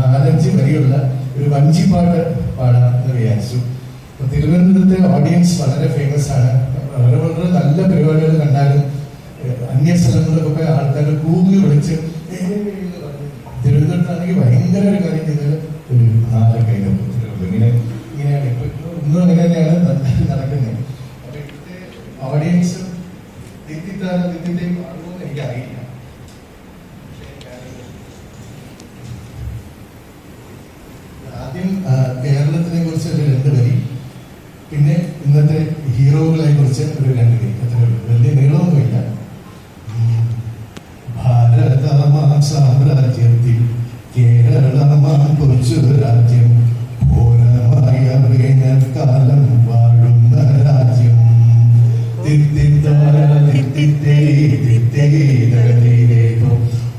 4-5 വരിയുള്ള ഒരു വഞ്ചിപ്പാട്ട് പാടാമെന്ന് വിചാരിച്ചു. അപ്പൊ തിരുവനന്തപുരത്തെ ഓഡിയൻസ് വളരെ ഫേമസ് ആണ്. വളരെ വളരെ നല്ല പരിപാടികൾ കണ്ടാലും അന്യ സ്ഥലങ്ങളിലൊക്കെ പോയി ആൾക്കാർ കൂകി വിളിച്ച് തിരുവനന്തപുരത്താണെങ്കിൽ ഭയങ്കര ഒരു കാര്യം ചെയ്താൽ ഒരു 4 കൈകൾ ഇങ്ങനെയാണ് ഇന്നും അങ്ങനെ തന്നെയാണ് നടക്കുന്നത്. അപ്പൊ ഇവിടുത്തെ ഓഡിയൻസ് തിത്തിന്റെയും അറിവൊന്നും എനിക്കറിയില്ല. ആദ്യം കേരളത്തിനെ കുറിച്ച് ഒരു 2 വരി, പിന്നെ ഇന്നത്തെ ഹീറോകളെ കുറിച്ച് ഒരു 2 വരി. അത്ര വലിയ നീളമൊന്നുമില്ല. ഭാരതമാം സാമ്രാജ്യത്തിൽ കേരളമാം കൊച്ചു രാജ്യം, ഘോരമായ വേനൽക്കാലം വാഴുന്ന രാജ്യം.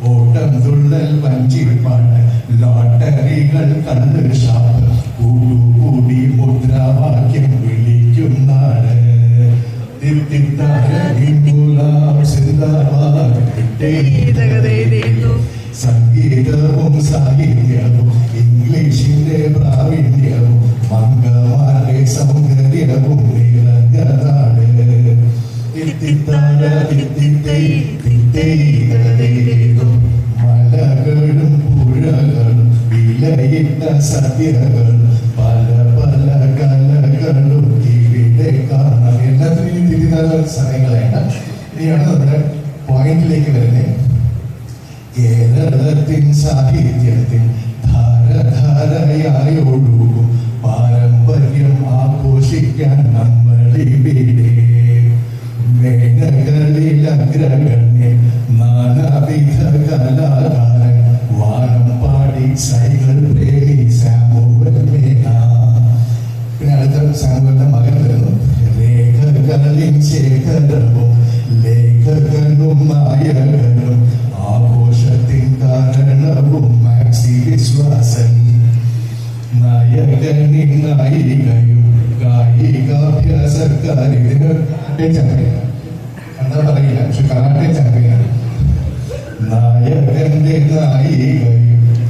ഓട്ടം തുള്ളൽ വഞ്ചിപ്പാട്ട് ലോട്ടറികൾ കണ്ട് ഷാപ്പ് കൂടുകൂടി മുദ്രാവാക്യം വിളിക്കുന്നാണ്. സംഗീതവും സാഹിത്യവും ഇംഗ്ലീഷിന്റെ പ്രാവീണ്യവും മംഗമാരുടെ സൗന്ദര്യവും നിറഞ്ഞതാണ്. മലകളും പുഴകളും വിലയിട്ട സദ്യകളും പല പല കലകളും ഇവിടെ കാണാം. എല്ലാത്തിനും തിരിതാല സമയങ്ങളാണ്. ഇനിയാണ് നമ്മുടെ പോയിന്റിലേക്ക് വരുന്നത്. കേരളത്തിൻ സാഹിത്യത്തിൽ ധാരധാരയായി ഒഴുകും പാരമ്പര്യം ആഘോഷിക്കാൻ നമ്മളിവിടെ. മേഖലകളിൽ അഗ്രഗണ്യൻ നാനാവിധ കലാകാരൻ വാനം പാടി സൈക്കിൾ പ്രേമി സാമുവൽ മേന. പിന്നെ അടുത്ത സാമുവലിന്റെ മകൻ വരുന്നു. രേഖകളിൽ ശേഖരവും ലേഖകനും നായകനും ആഘോഷത്തിൻ കാരണവും മാക്സി വിശ്വാസൻ. നായകനിൻ നായികയും ഗായികാഭ്യാസക്കാരി. ഇതിന് ചാമ്പ്യൻ എന്താ പറയില്ല, പക്ഷെ കരാട്ടെ ചാമ്പ്യനാണ്. നായകന്റെ നായികയും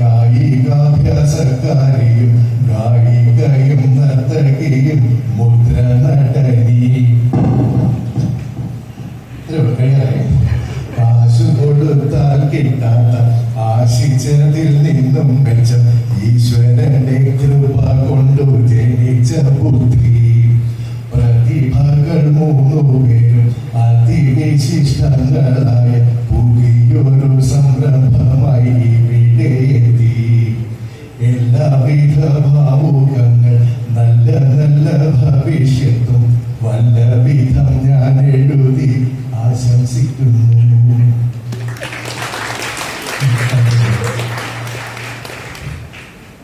ഗായികാഭ്യാസക്കാരിയും ഗായികയും നർത്തകിയും മുദ്ര നടനി. കാശു കൊടുത്താൽ കിട്ടാത്ത ആശിച്ചതിൽ നിന്നും മെച്ചം ഈശ്വരന്റെ കൃപ കൊണ്ടു ജനിച്ച പുത്രി. പ്രതിഭകൾ 3 പേരും അതിവിശിഷ്ടങ്ങളായ പുതിയൊരു സംരംഭമായി ഇവിടെ എത്തി. എല്ലാവിധ ഭാവുകങ്ങൾ നല്ല നല്ല ഭവിഷ്യത്തും വല്ല വിധം ഞാൻ എഴുതി ആശംസിക്കുന്നു.